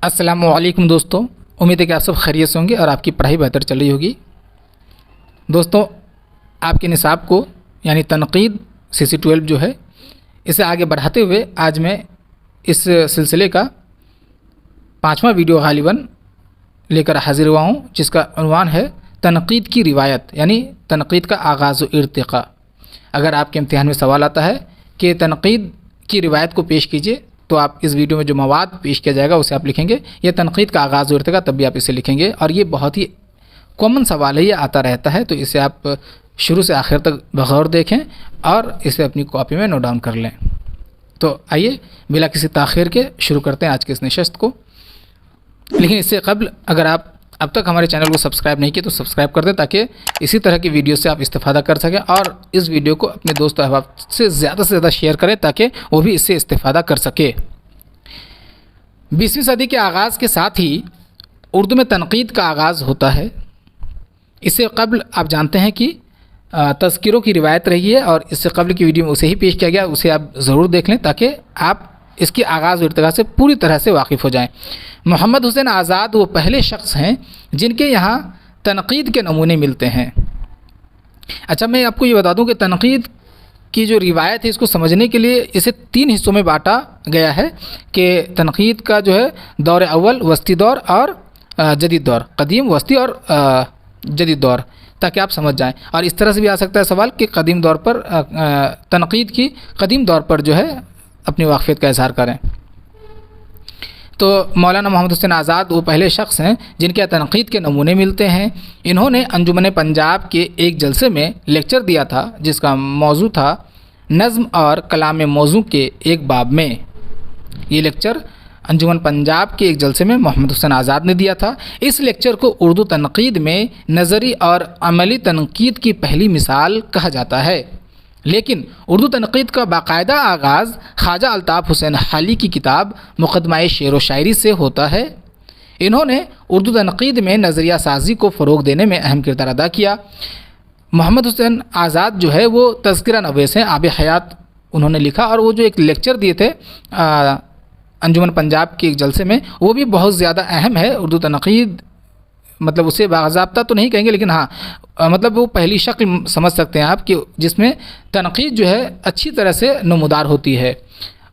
السلام علیکم دوستوں، امید ہے کہ آپ سب خیریت سے ہوں گے اور آپ کی پڑھائی بہتر چل رہی ہوگی۔ دوستوں، آپ کے نصاب کو یعنی تنقید CC12 جو ہے اسے آگے بڑھاتے ہوئے آج میں اس سلسلے کا 5واں ویڈیو غالباً لے کر حاضر ہوا ہوں، جس کا عنوان ہے تنقید کی روایت یعنی تنقید کا آغاز و ارتقاء۔ اگر آپ کے امتحان میں سوال آتا ہے کہ تنقید کی روایت کو پیش کیجیے تو آپ اس ویڈیو میں جو مواد پیش کیا جائے گا اسے آپ لکھیں گے، یا تنقید کا آغاز و ارتقاء تب بھی آپ اسے لکھیں گے، اور یہ بہت ہی کامن سوال ہے، یہ آتا رہتا ہے، تو اسے آپ شروع سے آخر تک بغور دیکھیں اور اسے اپنی کاپی میں نوٹ ڈاؤن کر لیں۔ تو آئیے بلا کسی تاخیر کے شروع کرتے ہیں آج کی اس نشست کو۔ لیکن اس سے قبل اگر آپ اب تک ہمارے چینل کو سبسکرائب نہیں کیے تو سبسکرائب کر دیں، تاکہ اسی طرح کی ویڈیو سے آپ استفادہ کر سکیں، اور اس ویڈیو کو اپنے دوست و احباب سے زیادہ شیئر کریں تاکہ وہ بھی اس سے استفادہ کر سکے۔ 20ویں صدی کے آغاز کے ساتھ ہی اردو میں تنقید کا آغاز ہوتا ہے۔ اس سے قبل آپ جانتے ہیں کہ تذکروں کی روایت رہی ہے، اور اس سے قبل کی ویڈیو میں اسے ہی پیش کیا گیا، اسے آپ ضرور دیکھ لیں تاکہ آپ اس کی آغاز و ارتقاء سے پوری طرح سے واقف ہو جائیں۔ محمد حسین آزاد وہ پہلے شخص ہیں جن کے یہاں تنقید کے نمونے ملتے ہیں۔ اچھا، میں آپ کو یہ بتا دوں کہ تنقید کی جو روایت ہے اس کو سمجھنے کے لیے اسے 3 حصوں میں بانٹا گیا ہے کہ تنقید کا جو ہے دور اول، وسطی دور اور جدید دور، قدیم، وسطی اور جدید دور، تاکہ آپ سمجھ جائیں۔ اور اس طرح سے بھی آ سکتا ہے سوال کہ قدیم دور پر تنقید کی قدیم دور پر جو ہے اپنی واقفیت کا اظہار کریں۔ تو مولانا محمد حسین آزاد وہ پہلے شخص ہیں جن کے تنقید کے نمونے ملتے ہیں۔ انہوں نے انجمن پنجاب کے ایک جلسے میں لیکچر دیا تھا جس کا موضوع تھا نظم اور کلام موضوع کے ایک باب میں۔ یہ لیکچر انجمن پنجاب کے ایک جلسے میں محمد حسین آزاد نے دیا تھا۔ اس لیکچر کو اردو تنقید میں نظری اور عملی تنقید کی پہلی مثال کہا جاتا ہے، لیکن اردو تنقید کا باقاعدہ آغاز خواجہ الطاف حسین حالی کی کتاب مقدمہ شعر و شاعری سے ہوتا ہے۔ انہوں نے اردو تنقید میں نظریہ سازی کو فروغ دینے میں اہم کردار ادا کیا۔ محمد حسین آزاد جو ہے وہ تذکرہ نویس ہیں، آب حیات انہوں نے لکھا، اور وہ جو ایک لیکچر دیے تھے انجمن پنجاب کے ایک جلسے میں، وہ بھی بہت زیادہ اہم ہے۔ اردو تنقید مطلب اسے باضابطہ تو نہیں کہیں گے، لیکن ہاں مطلب وہ پہلی شکل سمجھ سکتے ہیں آپ کہ جس میں تنقید جو ہے اچھی طرح سے نمودار ہوتی ہے۔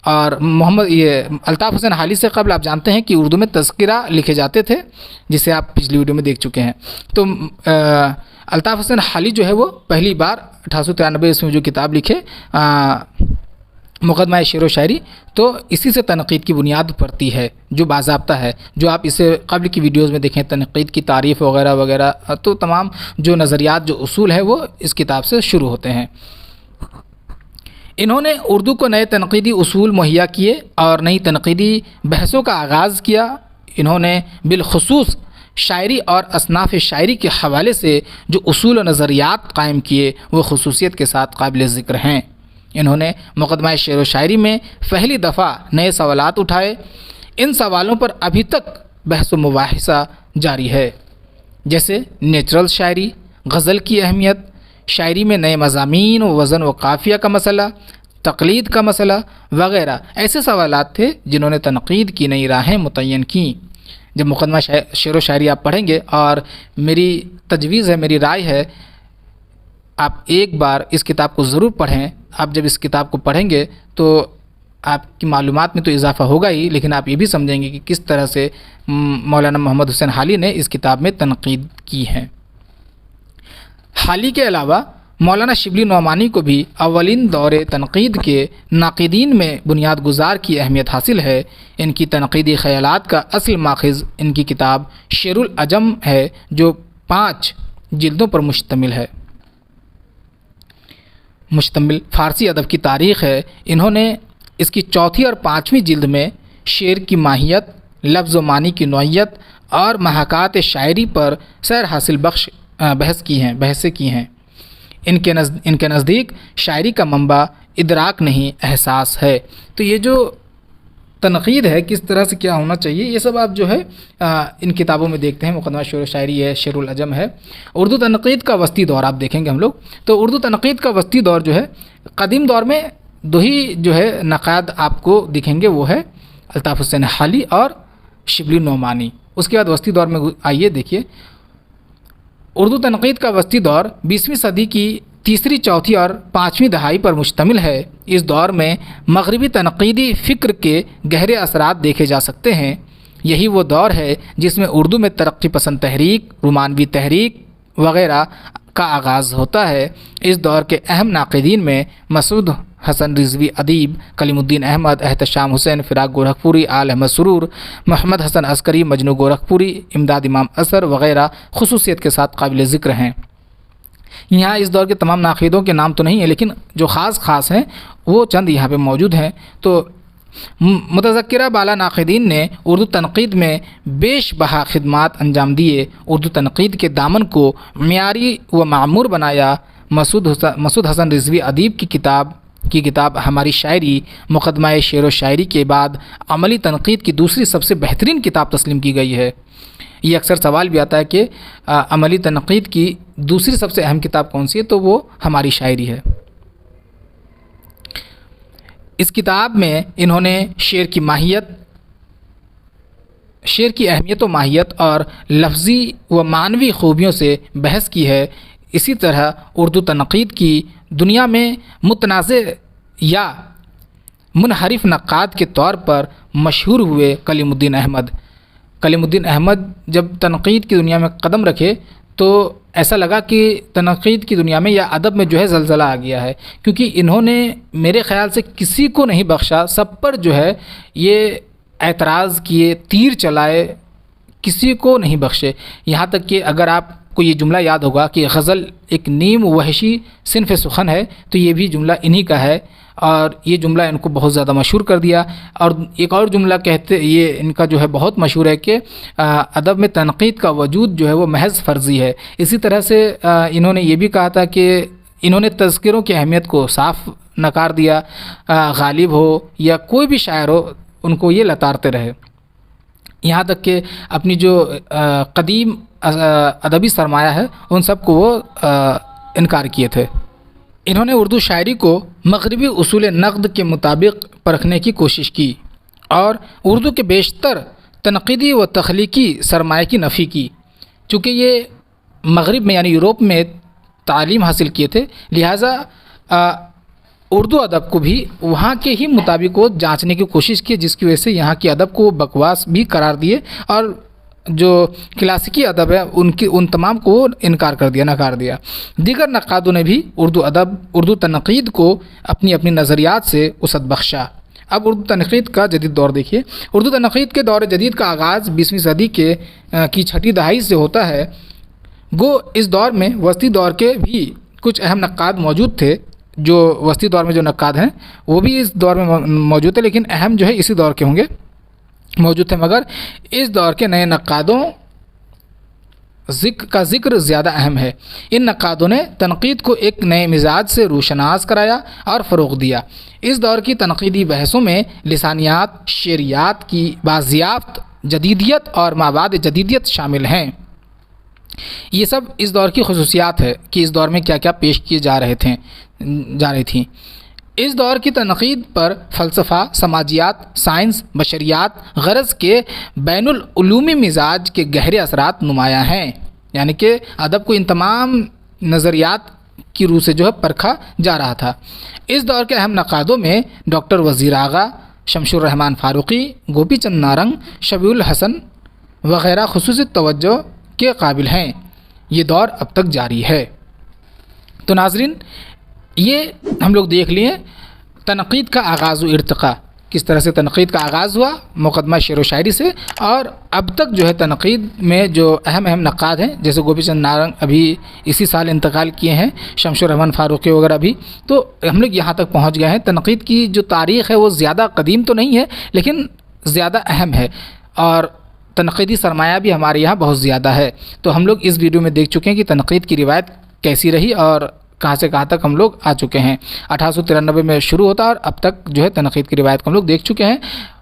اور الطاف حسین حالی سے قبل آپ جانتے ہیں کہ اردو میں تذکرہ لکھے جاتے تھے، جسے آپ پچھلی ویڈیو میں دیکھ چکے ہیں۔ تو الطاف حسین حالی جو ہے وہ پہلی بار 1893 میں جو کتاب لکھے مقدمہ شعر و شاعری، تو اسی سے تنقید کی بنیاد پڑتی ہے جو باضابطہ ہے، جو آپ اسے قبل کی ویڈیوز میں دیکھیں تنقید کی تعریف وغیرہ وغیرہ، تو تمام جو نظریات جو اصول ہیں وہ اس کتاب سے شروع ہوتے ہیں۔ انہوں نے اردو کو نئے تنقیدی اصول مہیا کیے اور نئی تنقیدی بحثوں کا آغاز کیا۔ انہوں نے بالخصوص شاعری اور اصناف شاعری کے حوالے سے جو اصول و نظریات قائم کیے وہ خصوصیت کے ساتھ قابل ذکر ہیں۔ انہوں نے مقدمہ شعر و شاعری میں پہلی دفعہ نئے سوالات اٹھائے۔ ان سوالوں پر ابھی تک بحث و مباحثہ جاری ہے، جیسے نیچرل شاعری، غزل کی اہمیت، شاعری میں نئے مضامین و وزن و قافیہ کا مسئلہ، تقلید کا مسئلہ وغیرہ۔ ایسے سوالات تھے جنہوں نے تنقید کی نئی راہیں متعین کیں۔ جب مقدمہ شعر و شاعری آپ پڑھیں گے، اور میری تجویز ہے، میری رائے ہے، آپ ایک بار اس کتاب کو ضرور پڑھیں۔ آپ جب اس کتاب کو پڑھیں گے تو آپ کی معلومات میں تو اضافہ ہوگا ہی، لیکن آپ یہ بھی سمجھیں گے کہ کس طرح سے مولانا محمد حسین حالی نے اس کتاب میں تنقید کی ہے۔ حالی کے علاوہ مولانا شبلی نعمانی کو بھی اولین دور تنقید کے ناقدین میں بنیاد گزار کی اہمیت حاصل ہے۔ ان کی تنقیدی خیالات کا اصل ماخذ ان کی کتاب شعر العجم ہے، جو 5 جلدوں پر مشتمل فارسی ادب کی تاریخ ہے۔ انہوں نے اس کی 4تھی اور 5ویں جلد میں شعر کی ماہیت، لفظ و معنی کی نوعیت اور محاکات شاعری پر سیر حاصل بخش بحثیں کی ہیں۔ ان کے نزدیک شاعری کا منبع ادراک نہیں، احساس ہے۔ تو یہ جو تنقید ہے کس طرح سے کیا ہونا چاہیے، یہ سب آپ جو ہے ان کتابوں میں دیکھتے ہیں۔ مقدمہ شعر و شاعری ہے، شعر العجم ہے۔ اردو تنقید کا وسطی دور آپ دیکھیں گے ہم لوگ، تو اردو تنقید کا وسطی دور جو ہے قدیم دور میں 2 ہی جو ہے نقاد آپ کو دکھیں گے، وہ ہے الطاف حسین حالی اور شبلی نعمانی۔ اس کے بعد وسطی دور میں آئیے دیکھیے، اردو تنقید کا وسطی دور 20ویں صدی کی تیسری، چوتھی اور پانچویں دہائی پر مشتمل ہے۔ اس دور میں مغربی تنقیدی فکر کے گہرے اثرات دیکھے جا سکتے ہیں۔ یہی وہ دور ہے جس میں اردو میں ترقی پسند تحریک، رومانوی تحریک وغیرہ کا آغاز ہوتا ہے۔ اس دور کے اہم ناقدین میں مسعود حسن رضوی ادیب، کلیم الدین احمد، احتشام حسین، فراق گورکھپوری، آل احمد سرور، محمد حسن عسکری، مجنو گورکھپوری، امداد امام اثر وغیرہ خصوصیت کے ساتھ قابل ذکر ہیں۔ یہاں اس دور کے تمام ناقدوں کے نام تو نہیں ہیں، لیکن جو خاص ہیں وہ چند یہاں پہ موجود ہیں۔ تو متذکرہ بالا ناقدین نے اردو تنقید میں بیش بہا خدمات انجام دیے، اردو تنقید کے دامن کو معیاری و معمور بنایا۔ مسعود حسن رضوی ادیب کی کتاب ہماری شاعری مقدمہ شعر و شاعری کے بعد عملی تنقید کی دوسری سب سے بہترین کتاب تسلیم کی گئی ہے۔ یہ اکثر سوال بھی آتا ہے کہ عملی تنقید کی دوسری سب سے اہم کتاب کون سی ہے، تو وہ ہماری شاعری ہے۔ اس کتاب میں انہوں نے شعر کی اہمیت و ماہیت اور لفظی و معنوی خوبیوں سے بحث کی ہے۔ اسی طرح اردو تنقید کی دنیا میں متنازع یا منحرف نقاد کے طور پر مشہور ہوئے کلیم الدین احمد جب تنقید کی دنیا میں قدم رکھے تو ایسا لگا کہ تنقید کی دنیا میں یا ادب میں جو ہے زلزلہ آ گیا ہے، کیونکہ انہوں نے میرے خیال سے کسی کو نہیں بخشا، سب پر جو ہے یہ اعتراض کیے، تیر چلائے، کسی کو نہیں بخشے۔ یہاں تک کہ اگر آپ کو یہ جملہ یاد ہوگا کہ غزل ایک نیم وحشی صنف سخن ہے، تو یہ بھی جملہ انہی کا ہے، اور یہ جملہ ان کو بہت زیادہ مشہور کر دیا۔ اور ایک اور جملہ یہ ان کا جو ہے بہت مشہور ہے کہ ادب میں تنقید کا وجود جو ہے وہ محض فرضی ہے۔ اسی طرح سے انہوں نے یہ بھی کہا تھا کہ انہوں نے تذکروں کی اہمیت کو صاف نکار دیا، غالب ہو یا کوئی بھی شاعر ہو ان کو یہ لتارتے رہے، یہاں تک کہ اپنی جو قدیم ادبی سرمایہ ہے ان سب کو وہ انکار کیے تھے۔ انہوں نے اردو شاعری کو مغربی اصول نقد کے مطابق پرکھنے کی کوشش کی اور اردو کے بیشتر تنقیدی و تخلیقی سرمایہ کی نفی کی۔ چونکہ یہ مغرب میں یعنی یورپ میں تعلیم حاصل کیے تھے، لہٰذا اردو ادب کو بھی وہاں کے ہی مطابق وہ جانچنے کی کوشش کی، جس کی وجہ سے یہاں کے ادب کو بکواس بھی قرار دیے اور جو کلاسیکی ادب ہے ان تمام کو نکار دیا۔ دیگر نقادوں نے بھی اردو تنقید کو اپنی نظریات سے وسعت بخشا۔ اب اردو تنقید کا جدید دور دیکھیے۔ اردو تنقید کے دور جدید کا آغاز 20ویں صدی کی چھٹی دہائی سے ہوتا ہے۔ گو اس دور میں وسطی دور کے بھی کچھ اہم نقاد موجود تھے، جو وسطی دور میں جو نقاد ہیں وہ بھی اس دور میں موجود تھے، لیکن اہم جو ہے اسی دور کے ہوں گے موجود تھے، مگر اس دور کے نئے نقادوں کا ذکر زیادہ اہم ہے۔ ان نقادوں نے تنقید کو ایک نئے مزاج سے روشناس کرایا اور فروغ دیا۔ اس دور کی تنقیدی بحثوں میں لسانیات، شعریات کی بازیافت، جدیدیت اور مابعد جدیدیت شامل ہیں۔ یہ سب اس دور کی خصوصیات ہے کہ اس دور میں کیا کیا پیش کیے جا رہی تھیں۔ اس دور کی تنقید پر فلسفہ، سماجیات، سائنس، بشریات غرض کے بین العلومی مزاج کے گہرے اثرات نمایاں ہیں، یعنی کہ ادب کو ان تمام نظریات کی روح سے جو ہے پرکھا جا رہا تھا۔ اس دور کے اہم نقادوں میں ڈاکٹر وزیر آغا، شمس الرحمن فاروقی، گوپی چند نارنگ، شفیع الحسن وغیرہ خصوصی توجہ کے قابل ہیں۔ یہ دور اب تک جاری ہے۔ تو ناظرین، یہ ہم لوگ دیکھ لیے تنقید کا آغاز و ارتقاء، کس طرح سے تنقید کا آغاز ہوا مقدمہ شعر و شاعری سے، اور اب تک جو ہے تنقید میں جو اہم نقاد ہیں جیسے گوپی چند نارنگ ابھی اسی سال انتقال کیے ہیں، شمس الرحمن فاروقی وغیرہ بھی، تو ہم لوگ یہاں تک پہنچ گئے ہیں۔ تنقید کی جو تاریخ ہے وہ زیادہ قدیم تو نہیں ہے لیکن زیادہ اہم ہے، اور تنقیدی سرمایہ بھی ہمارے یہاں بہت زیادہ ہے۔ تو ہم لوگ اس ویڈیو میں دیکھ چکے ہیں کہ تنقید کی روایت کیسی رہی اور کہاں سے کہاں تک ہم لوگ آ چکے ہیں۔ 1893 میں شروع ہوتا اور اب تک جو ہے تنقید کی روایت کو ہم لوگ دیکھ چکے ہیں۔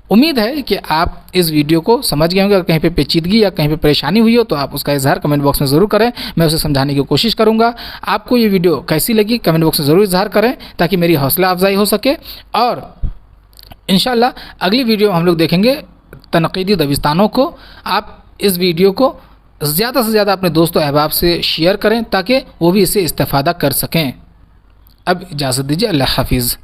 امید ہے کہ آپ اس ویڈیو کو سمجھ گئے ہوں گے، اگر کہیں پہ پیچیدگی یا کہیں پہ پریشانی ہوئی ہو تو آپ اس کا اظہار کمنٹ باکس میں ضرور کریں، میں اسے سمجھانے کی کوشش کروں گا۔ آپ کو یہ ویڈیو کیسی لگی کمنٹ باکس میں ضرور اظہار کریں تاکہ میری حوصلہ افزائی ہو سکے، اور انشاءاللہ اگلی ویڈیو ہم لوگ دیکھیں گے تنقیدی دبستانوں کو آپ اس ویڈیو کو زیادہ سے زیادہ اپنے دوست و احباب سے شیئر کریں تاکہ وہ بھی اس سے استفادہ کر سکیں۔ اب اجازت دیجیے، اللہ حافظ۔